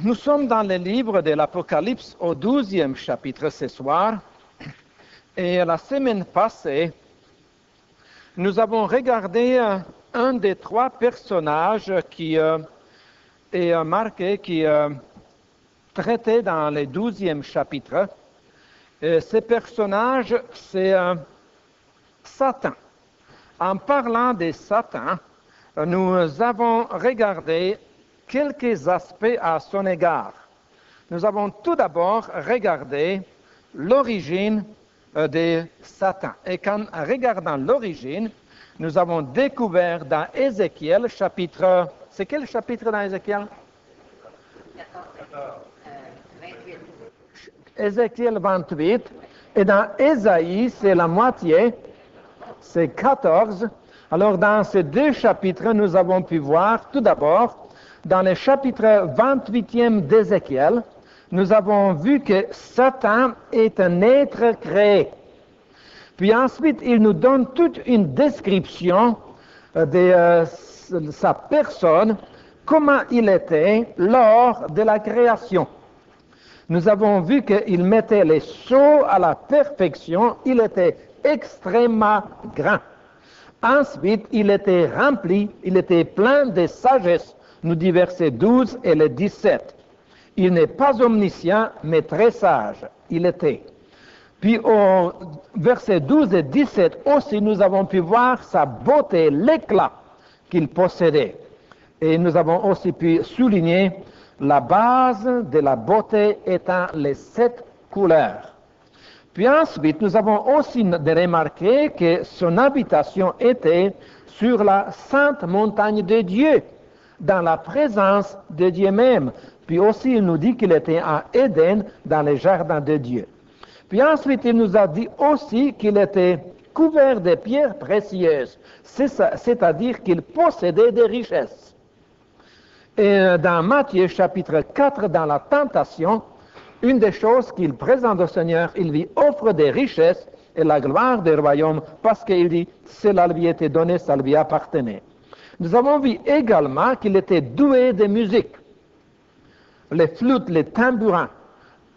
Nous sommes dans le livre de l'Apocalypse au 12e chapitre ce soir. Et la semaine passée, nous avons regardé un des trois personnages qui est marqué, qui est traité dans le 12e chapitre. Et ce personnage, c'est Satan. En parlant de Satan, nous avons regardé quelques aspects à son égard. Nous avons tout d'abord regardé l'origine de Satan. Et en regardant l'origine, nous avons découvert dans Ézéchiel, chapitre... C'est quel chapitre dans Ézéchiel? 28. Ézéchiel 28. Et dans Ésaïe, c'est la moitié, c'est 14. Alors dans ces deux chapitres, nous avons pu voir tout d'abord, dans le chapitre 28e d'Ézéchiel, nous avons vu que Satan est un être créé. Puis ensuite, il nous donne toute une description de sa personne, comment il était lors de la création. Nous avons vu qu'il mettait les sceaux à la perfection, il était extrêmement grand. Ensuite, il était rempli, il était plein de sagesse, nous dit verset 12 et le 17. Il n'est pas omniscient, mais très sage, il était. Puis au verset 12 et 17 aussi, nous avons pu voir sa beauté, l'éclat qu'il possédait. Et nous avons aussi pu souligner la base de la beauté étant les 7 couleurs. Puis ensuite, nous avons aussi remarqué que son habitation était sur la sainte montagne de Dieu, dans la présence de Dieu même. Puis aussi, il nous dit qu'il était à Éden, dans les jardins de Dieu. Puis ensuite, il nous a dit aussi qu'il était couvert de pierres précieuses, c'est-à-dire qu'il possédait des richesses. Et dans Matthieu chapitre 4, dans la tentation, une des choses qu'il présente au Seigneur, il lui offre des richesses et la gloire du royaume, parce qu'il dit, cela lui était donné, ça lui appartenait. Nous avons vu également qu'il était doué de musique, les flûtes, les tambourins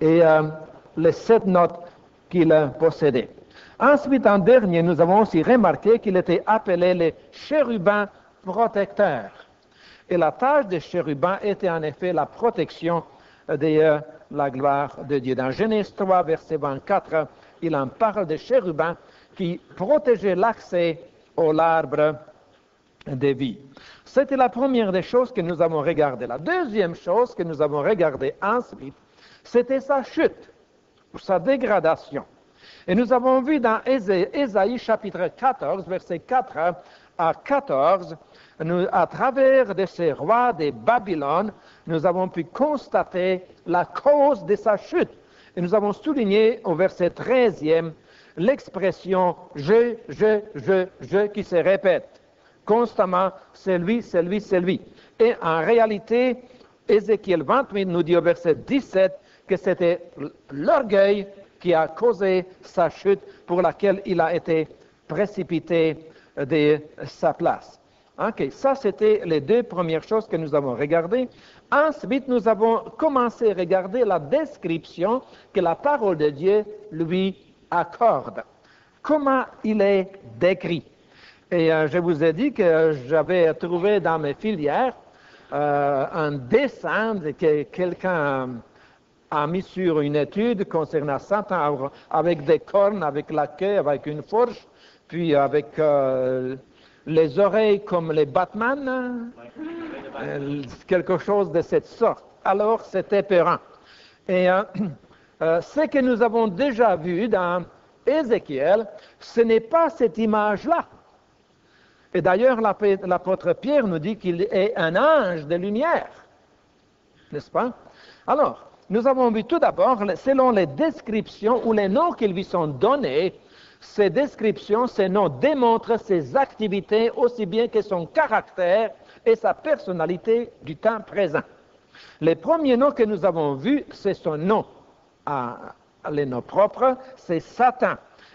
et les 7 notes qu'il possédait. Ensuite, en dernier, nous avons aussi remarqué qu'il était appelé les chérubins protecteurs. Et la tâche des chérubins était en effet la protection de la gloire de Dieu. Dans Genèse 3, verset 24, il en parle des chérubins qui protégeaient l'accès à l'arbre de vie. C'était la première des choses que nous avons regardées. La deuxième chose que nous avons regardée ensuite, c'était sa chute, sa dégradation. Et nous avons vu dans Ésaïe chapitre 14, verset 4 à 14, à travers de ces rois de Babylone, nous avons pu constater la cause de sa chute. Et nous avons souligné au verset 13e l'expression « je » qui se répète constamment, c'est lui, c'est lui, c'est lui. Et en réalité, Ézéchiel 28 nous dit au verset 17 que c'était l'orgueil qui a causé sa chute pour laquelle il a été précipité de sa place. Ok, ça c'était les deux premières choses que nous avons regardées. Ensuite, nous avons commencé à regarder la description que la parole de Dieu lui accorde. Comment il est décrit. Et je vous ai dit que j'avais trouvé dans mes filières un dessin que quelqu'un a mis sur une étude concernant Satan avec des cornes, avec la queue, avec une fourche, puis avec les oreilles comme les Batman, quelque chose de cette sorte. Alors, c'était épeurant. Et ce que nous avons déjà vu dans Ézéchiel, ce n'est pas cette image-là. Et d'ailleurs, l'apôtre Pierre nous dit qu'il est un ange de lumière. N'est-ce pas? Alors, nous avons vu tout d'abord, selon les descriptions ou les noms qui lui sont donnés, ces descriptions, ces noms démontrent ses activités aussi bien que son caractère et sa personnalité du temps présent. Les premiers noms que nous avons vus, c'est son nom, les noms propres, c'est Satan.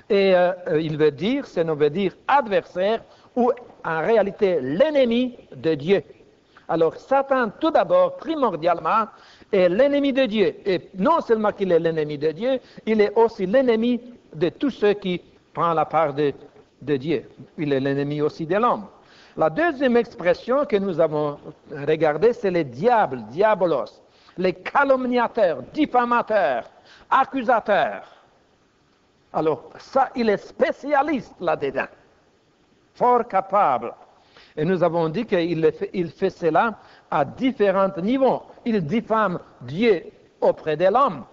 Et il veut dire, ce nom veut dire adversaire, ou en réalité l'ennemi de Dieu. Alors Satan, tout d'abord, primordialement, est l'ennemi de Dieu. Et non seulement qu'il est l'ennemi de Dieu, il est aussi l'ennemi de tous ceux qui prennent la part de Dieu. Il est l'ennemi aussi de l'homme. La deuxième expression que nous avons regardée, c'est les diables, diabolos, les calomniateurs, diffamateurs, accusateurs. Alors, ça, il est spécialiste là-dedans, fort capable. Et nous avons dit qu'il fait cela à différents niveaux. Il diffame Dieu auprès de l'homme,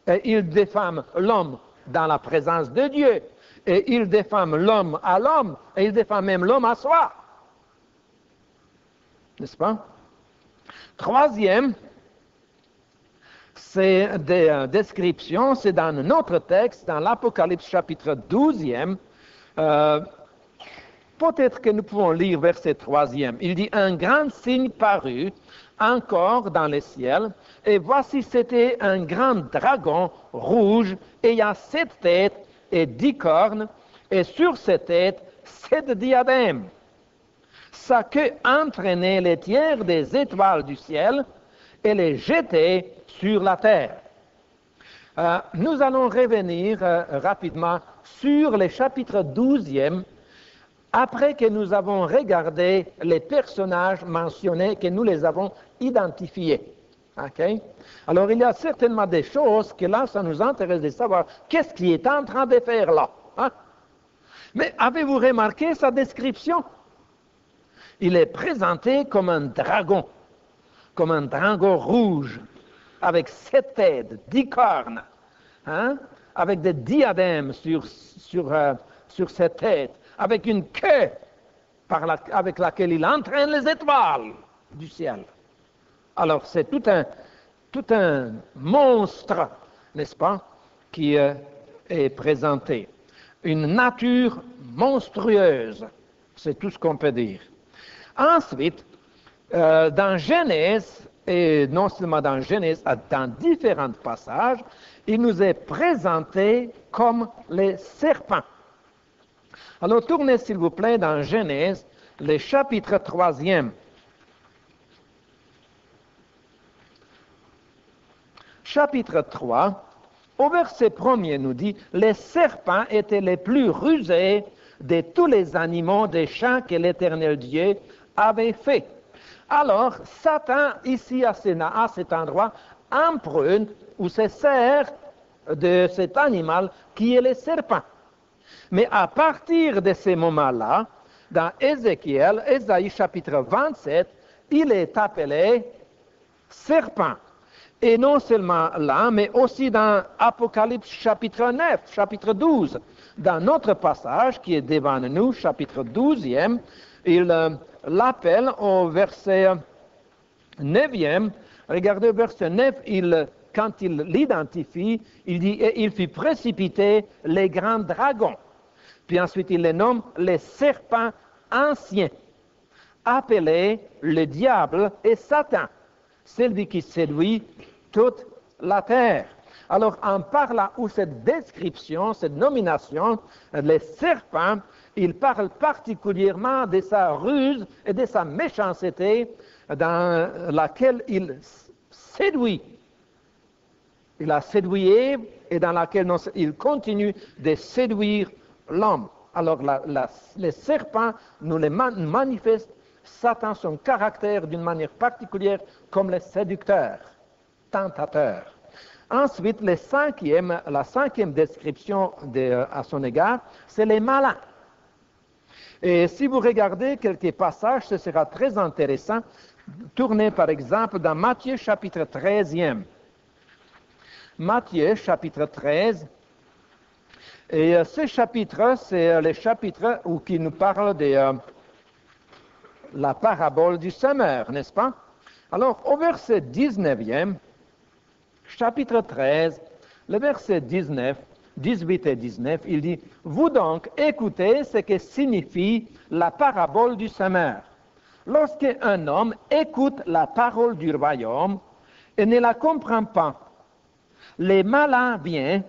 et il diffame l'homme dans la présence de Dieu, et il diffame l'homme à l'homme, et il diffame même l'homme à soi. N'est-ce pas? Troisième, c'est des descriptions, c'est dans notre texte, dans l'Apocalypse chapitre 12e. Peut-être que nous pouvons lire verset 3e. Il dit, un grand signe parut encore dans le ciel, et voici c'était un grand dragon rouge, ayant 7 têtes et 10 cornes, et sur ses têtes 7 diadèmes. Sa queue entraînait les tiers des étoiles du ciel et les jetait sur la terre. Nous allons revenir rapidement sur le chapitre 12e, après que nous avons regardé les personnages mentionnés, que nous les avons identifiés. Okay? Alors, il y a certainement des choses que là, ça nous intéresse de savoir qu'est-ce qu'il est en train de faire là. Hein? Mais avez-vous remarqué sa description? Il est présenté comme un dragon rouge, avec 7 têtes, 10 cornes, hein? Avec des diadèmes sur ses têtes, avec une queue avec laquelle il entraîne les étoiles du ciel. Alors c'est tout un monstre, n'est-ce pas, qui est présenté. Une nature monstrueuse, c'est tout ce qu'on peut dire. Ensuite, dans Genèse, et non seulement dans Genèse, dans différents passages, il nous est présenté comme les serpents. Alors tournez s'il vous plaît dans Genèse, le chapitre 3e. Chapitre 3, au verset 1er nous dit, les serpents étaient les plus rusés de tous les animaux des champs que l'Éternel Dieu avait fait. Alors, Satan, ici à cet endroit, emprunte ou se sert de cet animal qui est le serpent. Mais à partir de ce moment-là, dans Ésaïe chapitre 27, il est appelé serpent. Et non seulement là, mais aussi dans Apocalypse chapitre 9, chapitre 12. Dans notre passage qui est devant nous, chapitre 12e, il l'appelle au verset 9e. Regardez au verset 9, quand il l'identifie, il dit « Et il fit précipiter les grands dragons ». Puis ensuite, il les nomme les serpents anciens, appelés le diable et Satan, celui qui séduit toute la terre. Alors, en parlant ou cette description, cette nomination, les serpents, il parle particulièrement de sa ruse et de sa méchanceté dans laquelle il séduit. Il a séduit Ève et dans laquelle il continue de séduire l'homme. Alors, les serpents nous les manifestent, Satan, son caractère d'une manière particulière, comme le séducteur, tentateur. Ensuite, la cinquième description à son égard, c'est les malins. Et si vous regardez quelques passages, ce sera très intéressant. Tournez par exemple dans Matthieu chapitre 13e. Matthieu chapitre 13. Et ce chapitre, c'est le chapitre qui nous parle de la parabole du semeur, n'est-ce pas? Alors, au verset 19e, chapitre 13, le verset 18 et 19, il dit « Vous donc écoutez ce que signifie la parabole du semeur. Lorsqu'un homme écoute la parole du royaume et ne la comprend pas, les malins viennent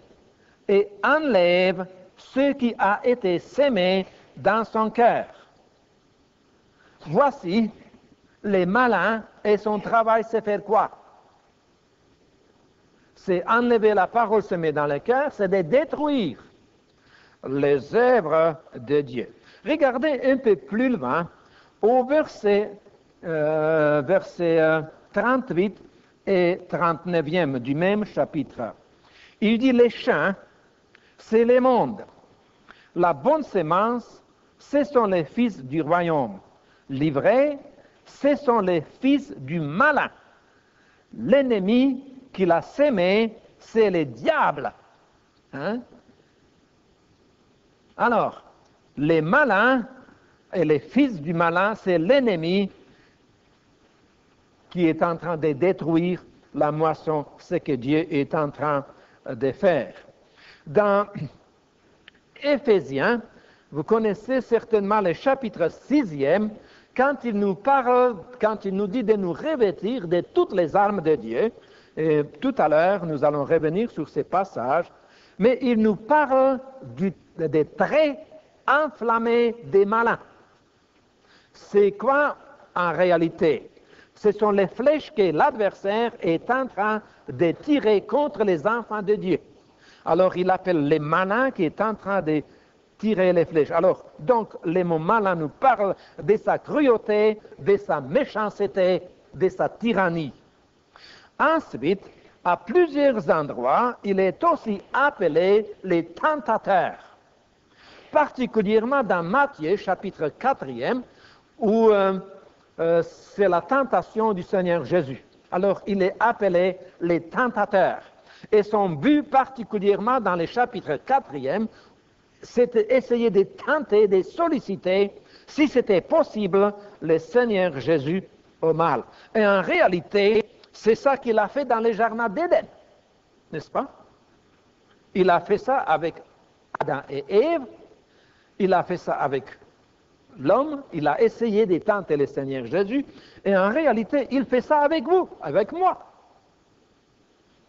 et enlèvent ce qui a été sémé dans son cœur. Voici, les malins, et son travail, c'est faire quoi? C'est enlever la parole semée dans le cœur, c'est de détruire les œuvres de Dieu. Regardez un peu plus loin, au verset 38 et 39e du même chapitre. Il dit, les champs, c'est le monde. La bonne semence, ce sont les fils du royaume. L'ivraie, ce sont les fils du malin. L'ennemi qui l'a sémé, c'est le diable. Hein? Alors, les malins et les fils du malin, c'est l'ennemi qui est en train de détruire la moisson, ce que Dieu est en train de faire. Dans Éphésiens, vous connaissez certainement le chapitre 6e, quand il nous dit de nous revêtir de toutes les armes de Dieu. Et tout à l'heure, nous allons revenir sur ces passages, mais il nous parle des traits enflammés des malins. C'est quoi en réalité? Ce sont les flèches que l'adversaire est en train de tirer contre les enfants de Dieu. Alors il appelle les malins qui est en train de tirer les flèches. Alors, donc, le mot malin nous parle de sa cruauté, de sa méchanceté, de sa tyrannie. Ensuite, à plusieurs endroits, il est aussi appelé les tentateurs. Particulièrement dans Matthieu, chapitre 4e, où c'est la tentation du Seigneur Jésus. Alors, il est appelé les tentateurs. Et son but particulièrement dans le chapitre 4e, c'était essayer de tenter, de solliciter, si c'était possible, le Seigneur Jésus au mal. Et en réalité, c'est ça qu'il a fait dans le jardin d'Éden, n'est-ce pas? Il a fait ça avec Adam et Ève, il a fait ça avec l'homme, il a essayé de tenter le Seigneur Jésus, et en réalité, il fait ça avec vous, avec moi.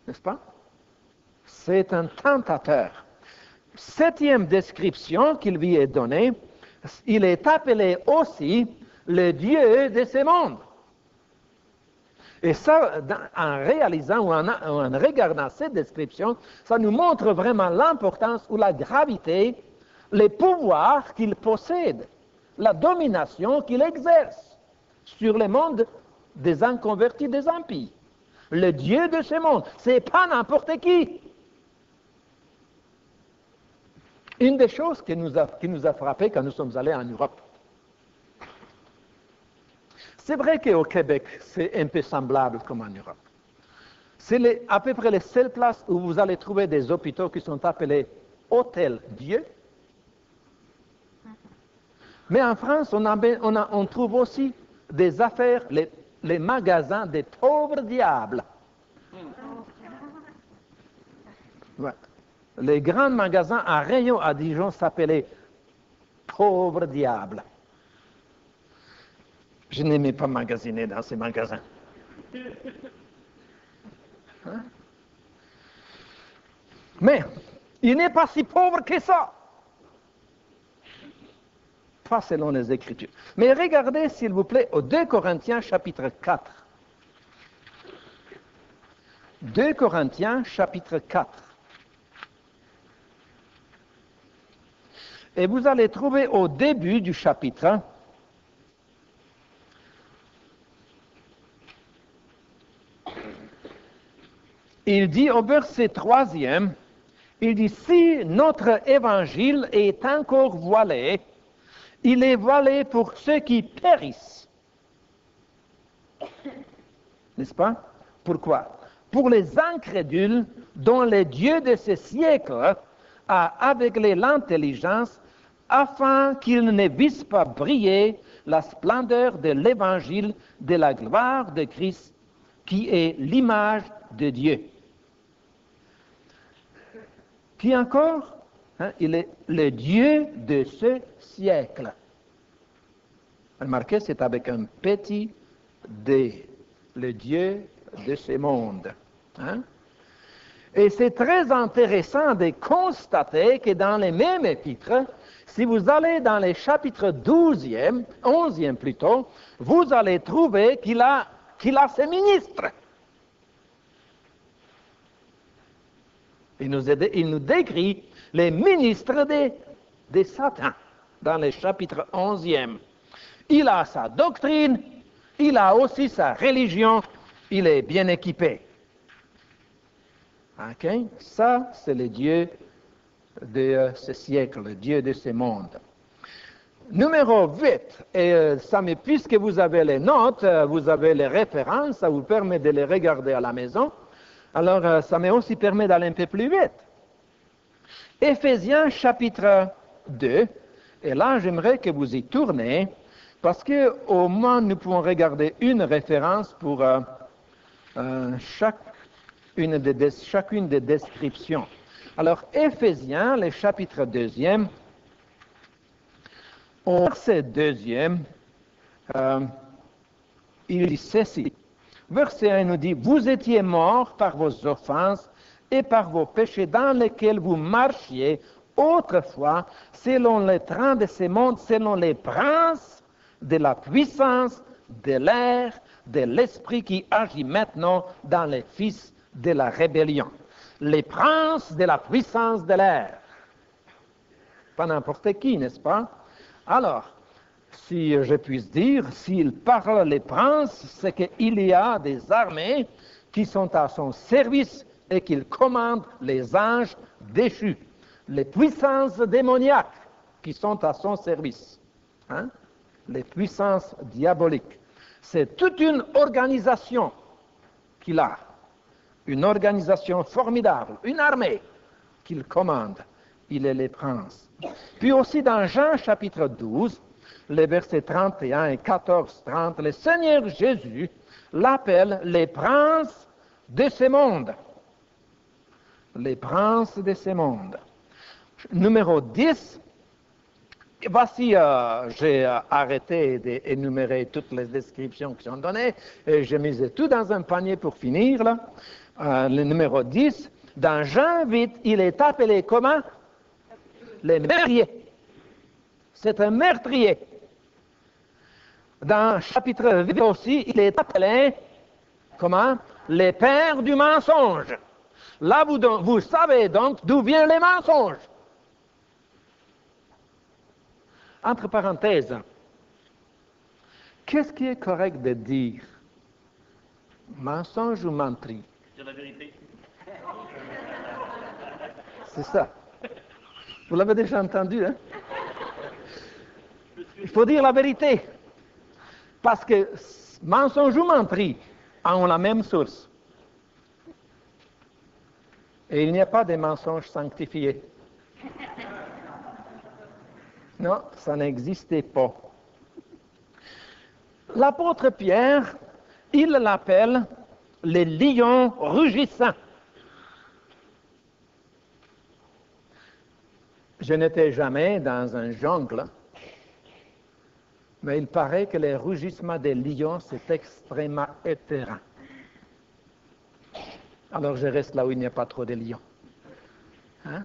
N'est-ce pas? C'est un tentateur. Septième description qu'il lui est donnée, il est appelé aussi le Dieu de ce monde. Et ça, en réalisant ou en regardant cette description, ça nous montre vraiment l'importance ou la gravité, les pouvoirs qu'il possède, la domination qu'il exerce sur le monde des inconvertis, des impies. Le Dieu de ce monde, c'est pas n'importe qui. Une des choses qui nous a frappé quand nous sommes allés en Europe, c'est vrai qu'au Québec, c'est un peu semblable comme en Europe. C'est à peu près les seules places où vous allez trouver des hôpitaux qui sont appelés Hôtel Dieu. Mais en France, on trouve aussi des affaires, les magasins des pauvres diables. Ouais. Les grands magasins à Rayon, à Dijon, s'appelaient pauvres diables. Je n'aimais pas magasiner dans ces magasins. Hein? Mais il n'est pas si pauvre que ça. Pas selon les Écritures. Mais regardez, s'il vous plaît, au 2 Corinthiens chapitre 4. 2 Corinthiens chapitre 4. Et vous allez trouver au début du chapitre il dit au verset 3e, il dit, si notre évangile est encore voilé, il est voilé pour ceux qui périssent. N'est-ce pas? Pourquoi? Pour les incrédules dont le Dieu de ce siècle a aveuglé l'intelligence afin qu'ils ne vissent pas briller la splendeur de l'évangile de la gloire de Christ, qui est l'image de Dieu. Qui encore? Il est le Dieu de ce siècle. Remarquez, c'est avec un petit D, le Dieu de ce monde. Et c'est très intéressant de constater que dans les mêmes épîtres, si vous allez dans les chapitres 11e plutôt, vous allez trouver qu'il a ses ministres. Il nous décrit les ministres de Satan dans les chapitres 11e. Il a sa doctrine, il a aussi sa religion, il est bien équipé. Ok? Ça, c'est le Dieu de ce siècle, le Dieu de ce monde. Numéro 8, et puisque vous avez les notes, vous avez les références, ça vous permet de les regarder à la maison, alors ça me aussi permet d'aller un peu plus vite. Éphésiens chapitre 2, et là j'aimerais que vous y tournez, parce qu'au moins nous pouvons regarder une référence pour chacune des descriptions. Alors, Éphésiens, le chapitre 2e, au verset 2e, il dit ceci. Verset 1 nous dit, « Vous étiez morts par vos offenses et par vos péchés dans lesquels vous marchiez autrefois, selon les trains de ce monde, selon les princes de la puissance de l'air, de l'esprit qui agit maintenant dans les fils de la rébellion. » Les princes de la puissance de l'air. Pas n'importe qui, n'est-ce pas? Alors, si je puis dire, s'il parle les princes, c'est qu'il y a des armées qui sont à son service et qu'il commande les anges déchus, les puissances démoniaques qui sont à son service, hein? Les puissances diaboliques. C'est toute une organisation qu'il a. Une organisation formidable, une armée qu'il commande. Il est le prince. Puis aussi dans Jean chapitre 12, les versets 31 et 14-30, le Seigneur Jésus l'appelle les princes de ce monde. Les princes de ce monde. Numéro 10, voici, j'ai arrêté d'énumérer toutes les descriptions qui sont données, et j'ai mis tout dans un panier pour finir, là. Le numéro 10, dans Jean 8, il est appelé comment? Le meurtrier. C'est un meurtrier. Dans chapitre 8 aussi, il est appelé comment? Le père du mensonge. Là, vous savez donc d'où viennent les mensonges. Entre parenthèses, qu'est-ce qui est correct de dire? Mensonge ou menterie? C'est la vérité. C'est ça. Vous l'avez déjà entendu, hein? Il faut dire la vérité. Parce que mensonge ou menterie ont la même source. Et il n'y a pas de mensonge sanctifié. Non, ça n'existait pas. L'apôtre Pierre, il l'appelle le lion rugissant. Je n'étais jamais dans un jungle, mais il paraît que le rugissement des lions, c'est extrêmement éthérant. Alors je reste là où il n'y a pas trop de lions. Hein?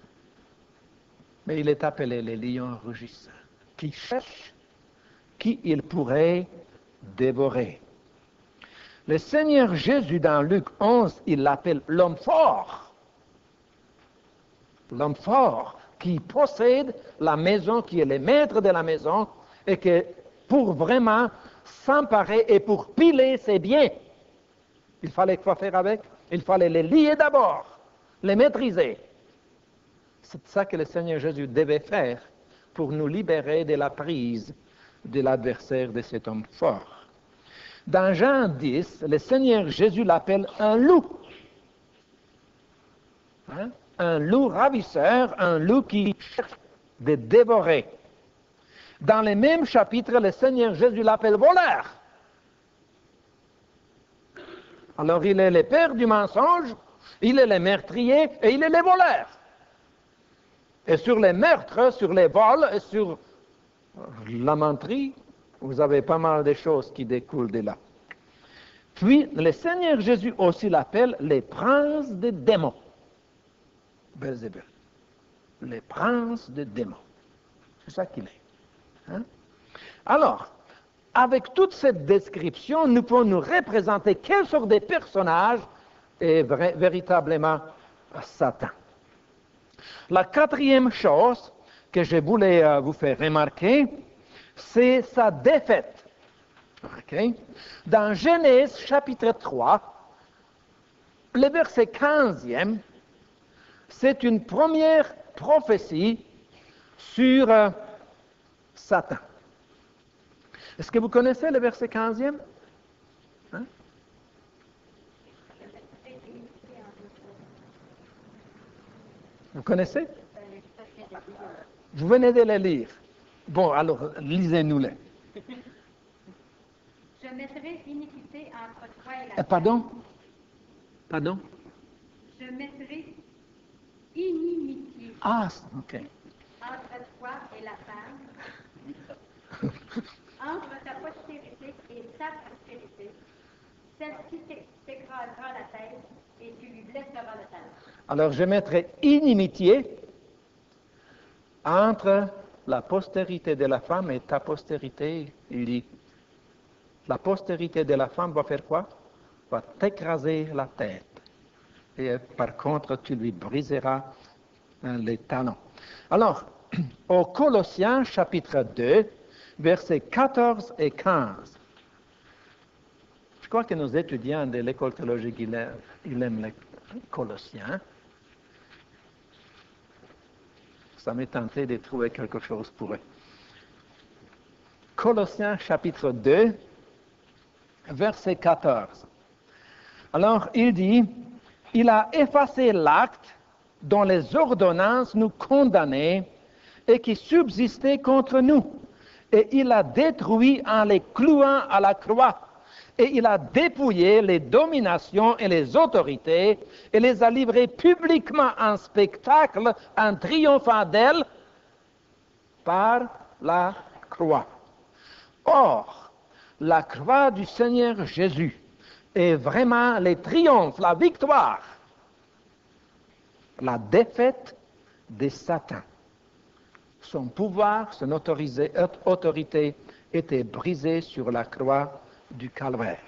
Mais il est appelé le lion rugissant, qui cherche qui il pourrait dévorer. Le Seigneur Jésus, dans Luc 11, il l'appelle l'homme fort. L'homme fort qui possède la maison, qui est le maître de la maison, et que pour vraiment s'emparer et pour piler ses biens, il fallait quoi faire avec? Il fallait les lier d'abord, les maîtriser. C'est ça que le Seigneur Jésus devait faire pour nous libérer de la prise de l'adversaire de cet homme fort. Dans Jean 10, le Seigneur Jésus l'appelle un loup. Hein? Un loup ravisseur, un loup qui cherche de dévorer. Dans le même chapitre, le Seigneur Jésus l'appelle voleur. Alors il est le père du mensonge, il est le meurtrier et il est le voleur. Et sur les meurtres, sur les vols et sur la menterie, vous avez pas mal de choses qui découlent de là. Puis, le Seigneur Jésus aussi l'appelle les princes des démons. Belzébul, le prince des démons. C'est ça qu'il est. Hein? Alors, avec toute cette description, nous pouvons nous représenter quelle sorte de personnage est véritablement Satan. La quatrième chose que je voulais vous faire remarquer, c'est sa défaite. Okay? Dans Genèse chapitre 3, le verset 15e, c'est une première prophétie sur Satan. Est-ce que vous connaissez le verset 15e? Hein? Vous connaissez? Vous venez de le lire. Bon, alors, lisez-nous-le. Je mettrai iniquité entre toi et la Pardon? Pardon? Je mettrai inimitié Ah, ok. entre toi et la femme, entre ta postérité et sa postérité. Celle-ci t'écrasera la tête et tu lui blesseras le talon. Alors, je mettrai inimitié entre la postérité de la femme et ta postérité. Il dit, la postérité de la femme va faire quoi? Va t'écraser la tête. Et par contre, tu lui briseras les talons. Alors, au Colossiens chapitre 2, versets 14 et 15. Je crois que nos étudiants de l'école théologique, ils aiment les Colossiens. Ça m'est tenté de trouver quelque chose pour eux. Colossiens chapitre 2, verset 14. Alors, il dit, il a effacé l'acte dont les ordonnances nous condamnaient et qui subsistait contre nous. Et il a détruit en les clouant à la croix. Et il a dépouillé les dominations et les autorités et les a livrées publiquement en spectacle en triomphant d'elles par la croix. Or, la croix du Seigneur Jésus est vraiment le triomphe, la victoire, la défaite de Satan. Son pouvoir, son autorité était brisée sur la croix du calvaire.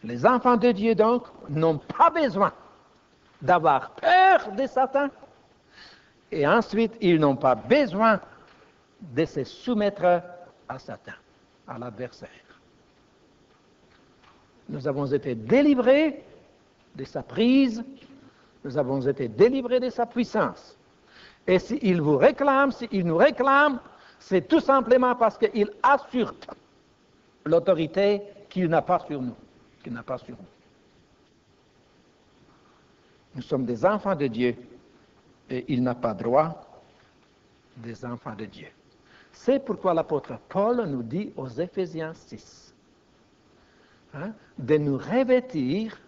Les enfants de Dieu, donc, n'ont pas besoin d'avoir peur de Satan, et ensuite, ils n'ont pas besoin de se soumettre à Satan, à l'adversaire. Nous avons été délivrés de sa prise, nous avons été délivrés de sa puissance. Et s'il vous réclame, s'il nous réclame, c'est tout simplement parce qu'il assure l'autorité qu'il n'a pas sur nous. Nous sommes des enfants de Dieu et il n'a pas droit des enfants de Dieu. C'est pourquoi l'apôtre Paul nous dit aux Éphésiens 6 de nous revêtir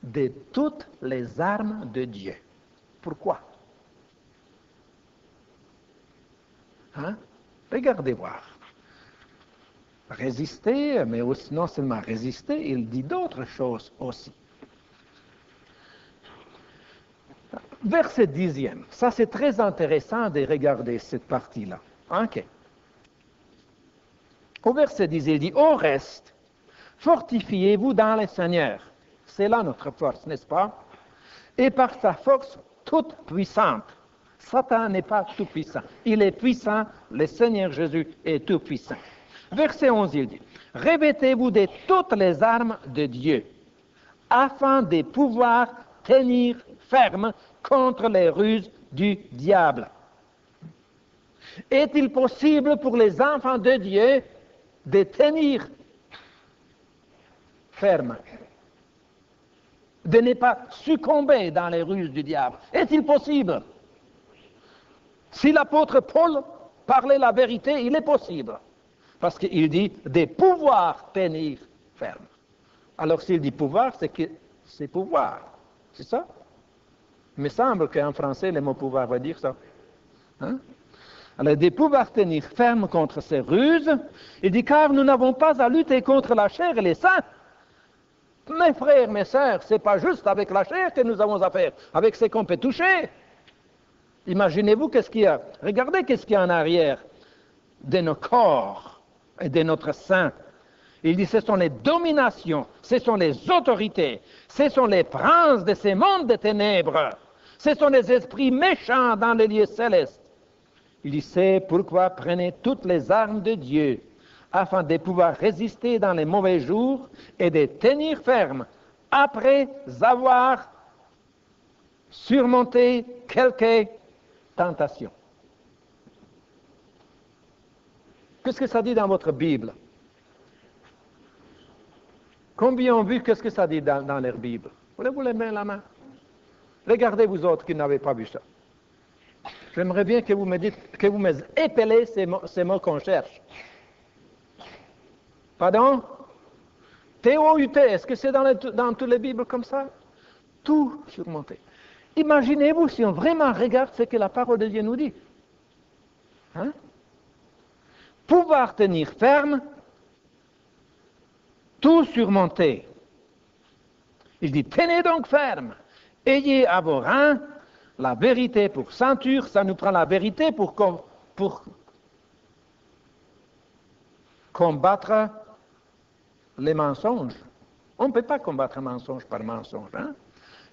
de toutes les armes de Dieu. Pourquoi? Regardez voir. Résister, mais aussi, non seulement résister, il dit d'autres choses aussi. Verset 10e, ça c'est très intéressant de regarder cette partie-là. Ok. Au verset 10, il dit, au reste, fortifiez-vous dans le Seigneur. C'est là notre force, n'est-ce pas? Et par sa force toute puissante. Satan n'est pas tout puissant. Il est puissant, le Seigneur Jésus est tout puissant. Verset 11, il dit, revêtez-vous de toutes les armes de Dieu, afin de pouvoir tenir ferme contre les ruses du diable. Est-il possible pour les enfants de Dieu de tenir ferme, de ne pas succomber dans les ruses du diable? Est-il possible? Si l'apôtre Paul parlait la vérité, il est possible. Parce qu'il dit de pouvoir tenir ferme. Alors s'il dit pouvoir, c'est que c'est pouvoir. C'est ça? Il me semble qu'en français, le mot pouvoir va dire ça. Alors de pouvoir tenir ferme contre ces ruses, il dit car nous n'avons pas à lutter contre la chair et les sangs, Mes frères, mes sœurs, ce n'est pas juste avec la chair que nous avons affaire, avec ce qu'on peut toucher. Imaginez-vous qu'est-ce qu'il y a. Regardez qu'est-ce qu'il y a en arrière de nos corps et de notre sein. Il dit, ce sont les dominations, ce sont les autorités, ce sont les princes de ces mondes de ténèbres, ce sont les esprits méchants dans les lieux célestes. Il dit, c'est pourquoi prenez toutes les armes de Dieu, afin de pouvoir résister dans les mauvais jours et de tenir ferme après avoir surmonté quelques tentations. Qu'est-ce que ça dit dans votre Bible? Combien ont vu qu'est-ce que ça dit dans leur Bible? Voulez-vous les mettre la main? Regardez vous autres qui n'avez pas vu ça. J'aimerais bien que vous me dites, que vous me épelez ces mots qu'on cherche. Pardon? T-O-U-T, est-ce que c'est dans toutes les Bibles comme ça? Tout surmonté. Imaginez-vous si on vraiment regarde ce que la parole de Dieu nous dit. Hein? Pouvoir tenir ferme, tout surmonter. Il dit, tenez donc ferme, ayez à vos reins la vérité pour ceinture, ça nous prend la vérité pour combattre les mensonges. On ne peut pas combattre un mensonge par mensonge. Hein?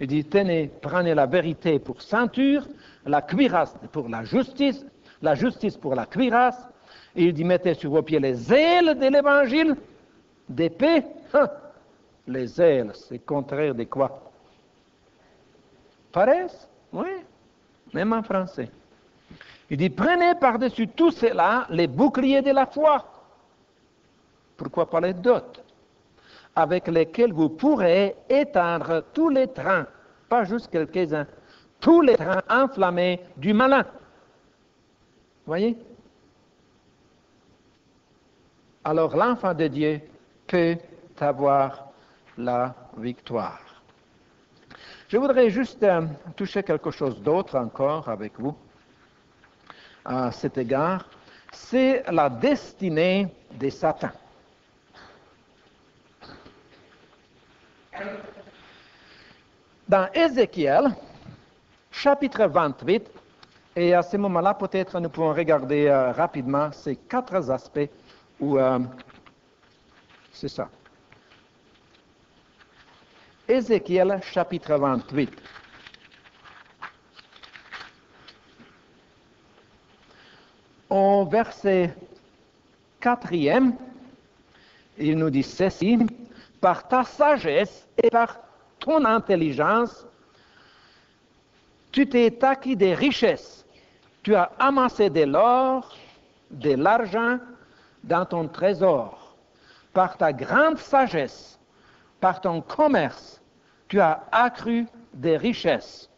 Il dit, tenez, prenez la vérité pour ceinture, la cuirasse pour la justice pour la cuirasse, et il dit, mettez sur vos pieds les ailes de l'évangile, d'épée. Les ailes, c'est contraire de quoi? Paresse? Oui, même en français. Il dit, prenez par-dessus tout cela les boucliers de la foi. Pourquoi pas les dots? Avec lesquels vous pourrez éteindre tous les trains, pas juste quelques-uns, tous les trains enflammés du malin. Voyez? Alors l'enfant de Dieu peut avoir la victoire. Je voudrais juste toucher quelque chose d'autre encore avec vous à cet égard. C'est la destinée de Satan. Dans Ézéchiel, chapitre 28, et à ce moment-là, peut-être nous pouvons regarder rapidement ces 4 aspects où c'est ça. Ézéchiel, chapitre 28. Au verset 4e, il nous dit ceci, par ta sagesse et par ton intelligence, tu t'es acquis des richesses, tu as amassé de l'or, de l'argent dans ton trésor. Par ta grande sagesse, par ton commerce, tu as accru des richesses.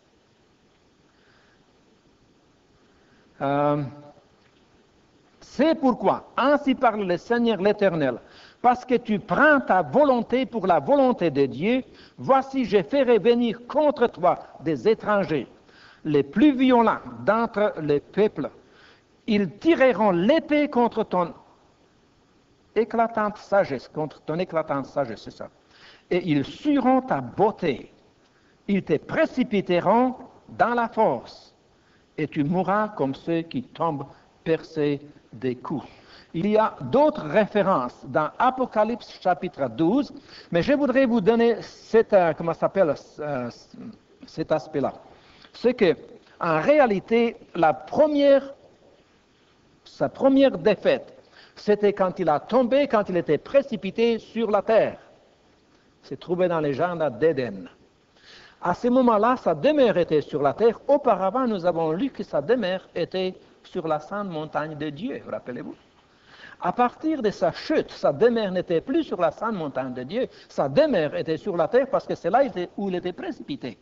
C'est pourquoi, ainsi parle le Seigneur l'Éternel, parce que tu prends ta volonté pour la volonté de Dieu, voici je ferai venir contre toi des étrangers, les plus violents d'entre les peuples. Ils tireront l'épée contre ton éclatante sagesse, c'est ça. Et ils sueront ta beauté. Ils te précipiteront dans la force, et tu mourras comme ceux qui tombent percés des coups. Il y a d'autres références dans Apocalypse chapitre 12, mais je voudrais vous donner cet aspect-là. C'est que, en réalité, sa première défaite, c'était quand il a tombé, quand il était précipité sur la terre. C'est trouvé dans les jardins d'Éden. À ce moment-là, sa demeure était sur la terre. Auparavant, nous avons lu que sa demeure était sur la sainte montagne de Dieu, rappelez-vous. À partir de sa chute, sa demeure n'était plus sur la sainte montagne de Dieu, sa demeure était sur la terre parce que c'est là où il était précipité.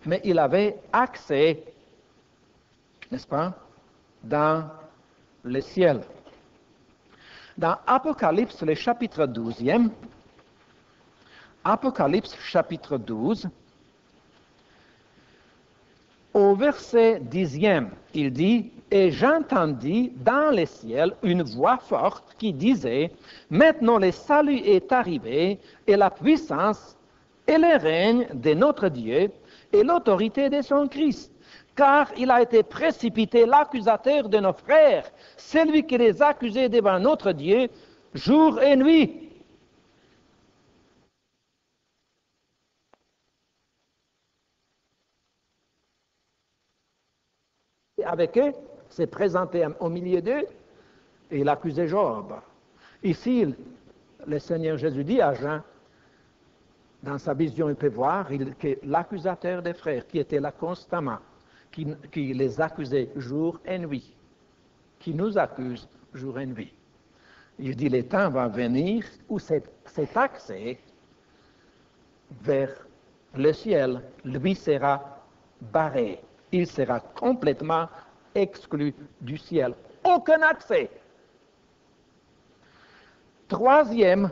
Mais il avait accès, n'est-ce pas, dans le ciel. Dans Apocalypse, le chapitre 12e, Apocalypse chapitre 12, au verset 10e, il dit, Et j'entendis dans les ciels une voix forte qui disait, « Maintenant le salut est arrivé, et la puissance, et le règne de notre Dieu, et l'autorité de son Christ. Car il a été précipité l'accusateur de nos frères, celui qui les accusait devant notre Dieu, jour et nuit. » Avec eux, s'est présenté au milieu d'eux, et il accusait Job. Ici, le Seigneur Jésus dit à Jean, dans sa vision, il peut voir que l'accusateur des frères, qui était là constamment, qui les accusait jour et nuit, qui nous accuse jour et nuit. Il dit, le temps va venir où cet accès vers le ciel, lui, sera barré. Il sera complètement exclu du ciel. Aucun accès. Troisième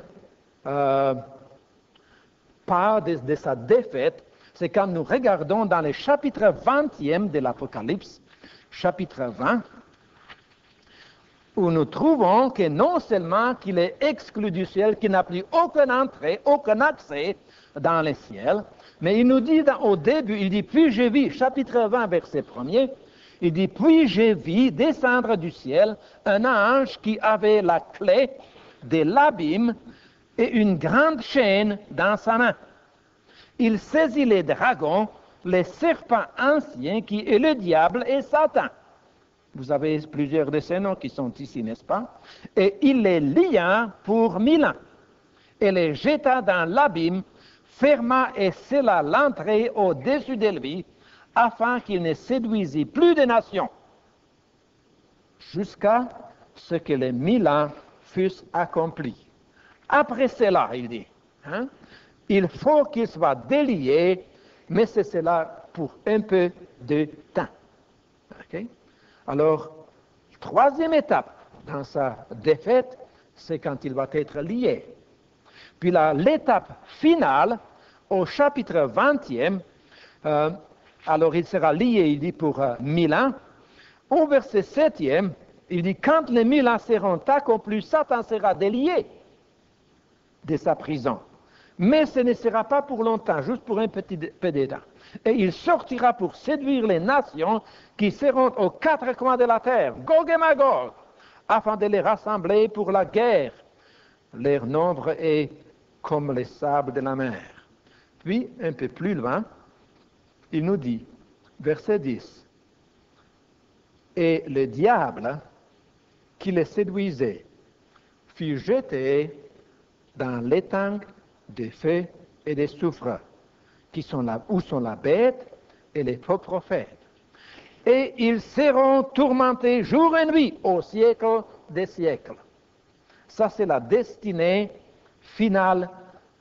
part de sa défaite, c'est quand nous regardons dans le chapitre 20e de l'Apocalypse, chapitre 20, où nous trouvons que non seulement qu'il est exclu du ciel, qu'il n'a plus aucune entrée, aucun accès dans le ciel, mais il nous dit au début, il dit, puis j'ai vu, chapitre 20, verset 1er, il dit, puis j'ai vu descendre du ciel un ange qui avait la clé de l'abîme et une grande chaîne dans sa main. Il saisit les dragons, les serpents anciens qui est le diable et Satan. Vous avez plusieurs de ces noms qui sont ici, n'est-ce pas? Et il les lia pour 1000 ans et les jeta dans l'abîme, ferma et scella l'entrée au-dessus de lui, afin qu'il ne séduisît plus de nations, jusqu'à ce que les 1000 ans fussent accomplis. Après cela, il dit, il faut qu'il soit délié, mais c'est cela pour un peu de temps. Okay? Alors, troisième étape dans sa défaite, c'est quand il va être lié. Puis l'étape finale, au chapitre 20e, alors il sera lié, il dit, pour 1000 ans. Au verset 7e, il dit, quand les 1000 ans seront accomplis, Satan sera délié de sa prison. Mais ce ne sera pas pour longtemps, juste pour un petit peu de temps. Et il sortira pour séduire les nations qui seront aux quatre coins de la terre, Gog et Magog, afin de les rassembler pour la guerre. Leur nombre est comme les sables de la mer. Puis, un peu plus loin, il nous dit, verset 10, et le diable qui les séduisait fut jeté dans l'étang des feux et des soufre, où sont la bête et les faux prophètes. Et ils seront tourmentés jour et nuit au siècle des siècles. Ça, c'est la destinée finale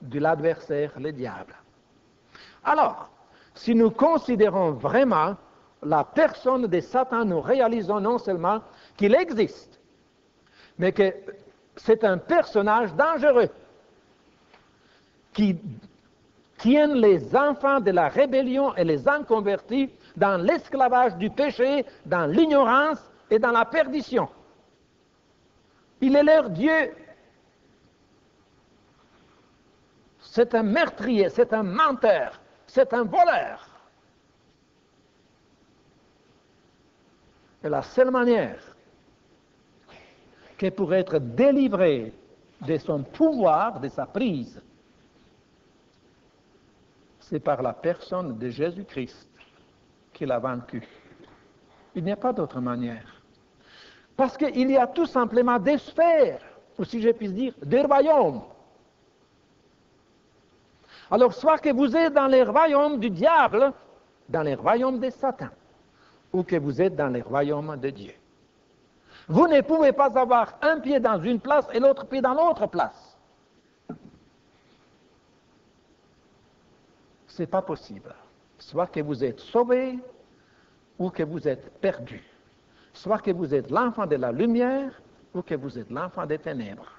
de l'adversaire, le diable. Alors, si nous considérons vraiment la personne de Satan, nous réalisons non seulement qu'il existe, mais que c'est un personnage dangereux qui tient les enfants de la rébellion et les inconvertis dans l'esclavage du péché, dans l'ignorance et dans la perdition. Il est leur Dieu. C'est un meurtrier, c'est un menteur, c'est un voleur. Et la seule manière que pour être délivré de son pouvoir, de sa prise, c'est par la personne de Jésus-Christ qu'il a vaincu. Il n'y a pas d'autre manière. Parce qu'il y a tout simplement des sphères, ou si je puis dire, des royaumes. Alors, soit que vous êtes dans les royaumes du diable, dans les royaumes de Satan, ou que vous êtes dans les royaumes de Dieu. Vous ne pouvez pas avoir un pied dans une place et l'autre pied dans l'autre place. Ce n'est pas possible. Soit que vous êtes sauvé, ou que vous êtes perdu. Soit que vous êtes l'enfant de la lumière, ou que vous êtes l'enfant des ténèbres.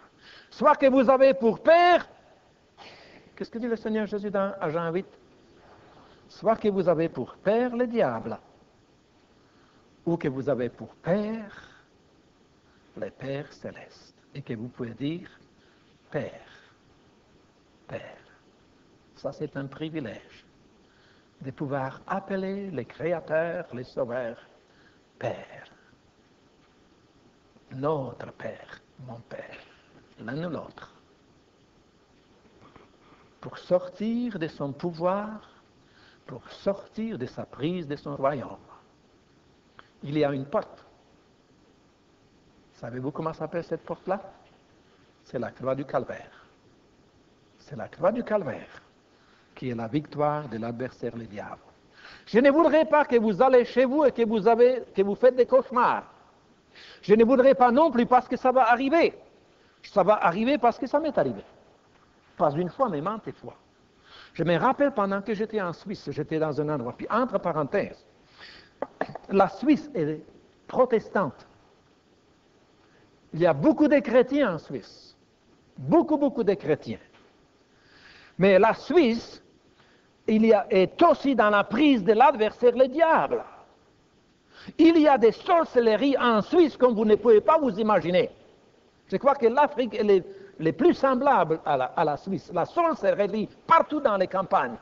Soit que vous avez pour père, qu'est-ce que dit le Seigneur Jésus à Jean 8? Soit que vous avez pour père le diable, ou que vous avez pour père le Père céleste, et que vous pouvez dire Père, Père. Ça, c'est un privilège de pouvoir appeler les créateurs, les sauveurs, Père. Notre Père, mon Père, l'un ou l'autre. Pour sortir de son pouvoir, pour sortir de sa prise de son royaume. Il y a une porte. Savez-vous comment s'appelle cette porte-là? C'est la croix du Calvaire. C'est la croix du Calvaire qui est la victoire de l'adversaire, le diable. Je ne voudrais pas que vous allez chez vous et que vous faites des cauchemars. Je ne voudrais pas non plus parce que ça va arriver. Ça va arriver parce que ça m'est arrivé. Pas une fois, mais maintes fois. Je me rappelle pendant que j'étais en Suisse, j'étais dans un endroit, puis entre parenthèses, la Suisse est protestante. Il y a beaucoup de chrétiens en Suisse. Beaucoup de chrétiens. Mais la Suisse, est aussi dans la prise de l'adversaire, le diable. Il y a des sorcelleries en Suisse comme vous ne pouvez pas vous imaginer. Je crois que l'Afrique est plus semblable à la Suisse. La sorcellerie partout dans les campagnes.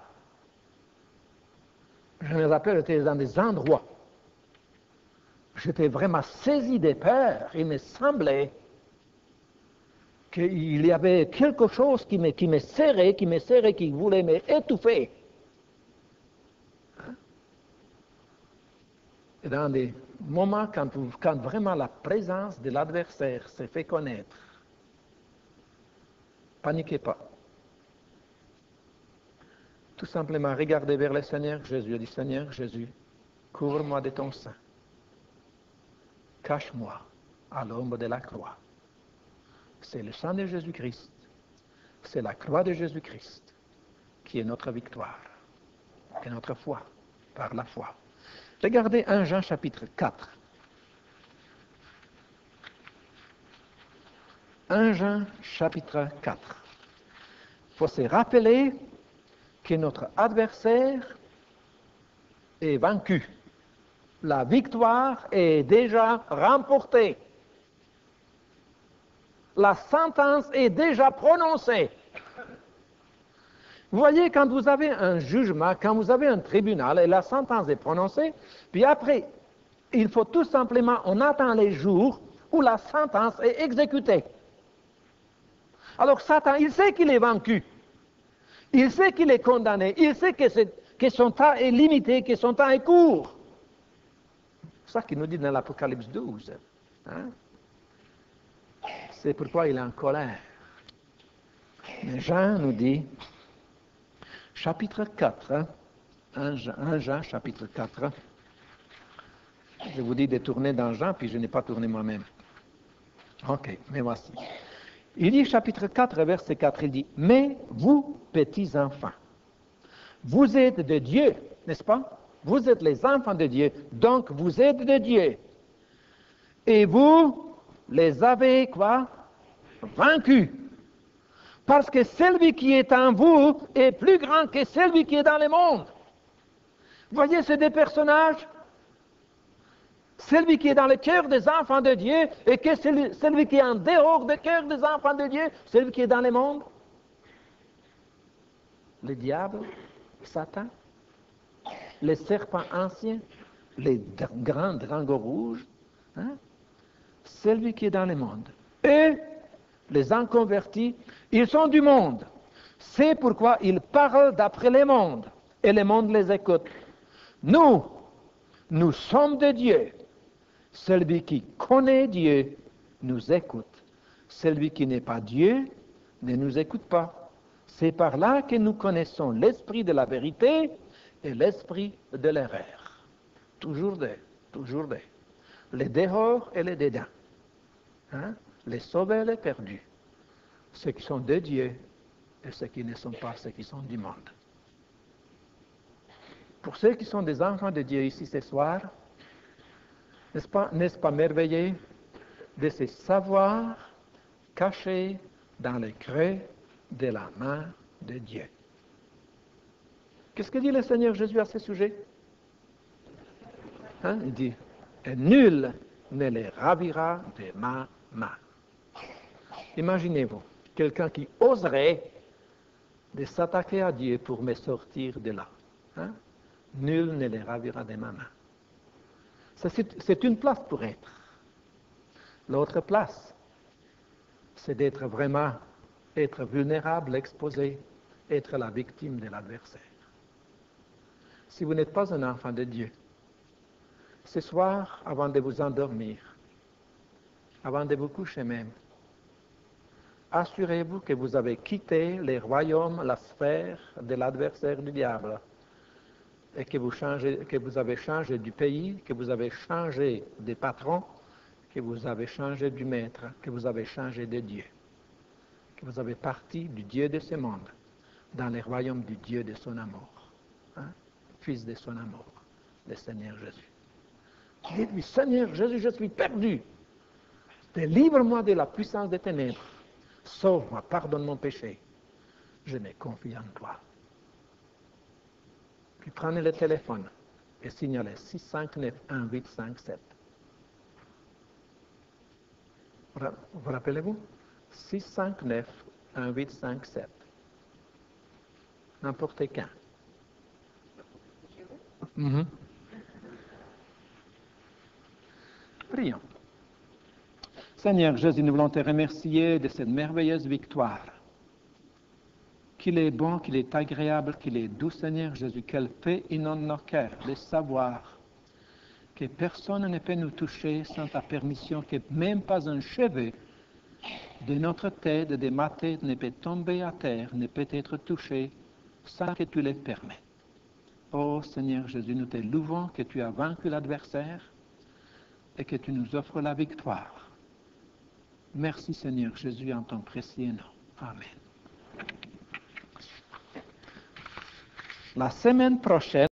Je me rappelle, j'étais dans des endroits. J'étais vraiment saisi de peur. Il me semblait qu'il y avait quelque chose qui me serrait, qui voulait m'étouffer. Et dans des moments quand vraiment la présence de l'adversaire s'est fait connaître, paniquez pas. Tout simplement, regardez vers le Seigneur Jésus et dit, Seigneur Jésus, couvre-moi de ton sang. Cache-moi à l'ombre de la croix. C'est le sang de Jésus-Christ, c'est la croix de Jésus-Christ qui est notre victoire, et notre foi, par la foi. Regardez 1 Jean chapitre 4. 1 Jean chapitre 4. Il faut se rappeler que notre adversaire est vaincu. La victoire est déjà remportée. La sentence est déjà prononcée. Vous voyez, quand vous avez un jugement, quand vous avez un tribunal et la sentence est prononcée, puis après, il faut tout simplement, on attend les jours où la sentence est exécutée. Alors Satan, il sait qu'il est vaincu. Il sait qu'il est condamné. Il sait que son temps est limité, que son temps est court. C'est ça qu'il nous dit dans l'Apocalypse 12. Hein? C'est pourquoi il est en colère. Mais Jean nous dit, chapitre 4, 1 Jean, chapitre 4, je vous dis de tourner dans Jean, puis je n'ai pas tourné moi-même. Ok, mais voici. Il dit, chapitre 4, verset 4, il dit, « Mais vous, petits enfants, vous êtes de Dieu, n'est-ce pas? Vous êtes les enfants de Dieu, donc vous êtes de Dieu. Et vous les avez, quoi? Vaincus. Parce que celui qui est en vous est plus grand que celui qui est dans le monde. » Vous voyez ces deux personnages? Celui qui est dans le cœur des enfants de Dieu et que celui qui est en dehors du cœur des enfants de Dieu, celui qui est dans le monde. Le diable, Satan, les serpents anciens, les grands dragons rouges, hein? Celui qui est dans le monde. Et les inconvertis, ils sont du monde. C'est pourquoi ils parlent d'après le monde et le monde les écoute. Nous sommes de Dieu. Celui qui connaît Dieu nous écoute. Celui qui n'est pas Dieu ne nous écoute pas. C'est par là que nous connaissons l'esprit de la vérité et l'esprit de l'erreur. Toujours deux. Les dehors et les dedans. Hein? Les sauvés et les perdus. Ceux qui sont de Dieu et ceux qui ne sont pas, ceux qui sont du monde. Pour ceux qui sont des enfants de Dieu ici ce soir, n'est-ce pas merveilleux de se savoir caché dans le creux de la main de Dieu? Qu'est-ce que dit le Seigneur Jésus à ce sujet? Hein? Il dit, et nul ne les ravira de ma main. Imaginez-vous, quelqu'un qui oserait de s'attaquer à Dieu pour me sortir de là. Hein? Nul ne les ravira de ma main. C'est une place pour être. L'autre place, c'est d'être vraiment, être vulnérable, exposé, être la victime de l'adversaire. Si vous n'êtes pas un enfant de Dieu, ce soir, avant de vous endormir, avant de vous coucher même, assurez-vous que vous avez quitté les royaumes, la sphère de l'adversaire du diable, et que vous avez changé du pays, que vous avez changé des patrons, que vous avez changé du maître, que vous avez changé de Dieu, que vous avez parti du Dieu de ce monde dans les royaumes du Dieu de son amour, hein? Fils de son amour, le Seigneur Jésus. Dites-lui, Seigneur Jésus, je suis perdu. Délivre-moi de la puissance des ténèbres. Sauve-moi, pardonne mon péché. Je me confie en toi. Puis prenez le téléphone et signalez 659-1857. Vous rappelez-vous? 659-1857. N'importe quand. Prions. Seigneur Jésus, nous voulons te remercier de cette merveilleuse victoire. Qu'il est bon, qu'il est agréable, qu'il est doux, Seigneur Jésus. Quelle paix inonde nos cœurs de savoir que personne ne peut nous toucher sans ta permission, que même pas un cheveu de notre tête, de ma tête, ne peut tomber à terre, ne peut être touché sans que tu le permettes. Oh Seigneur Jésus, nous te louons que tu as vaincu l'adversaire et que tu nous offres la victoire. Merci Seigneur Jésus en ton précieux nom. Amen. La semaine prochaine,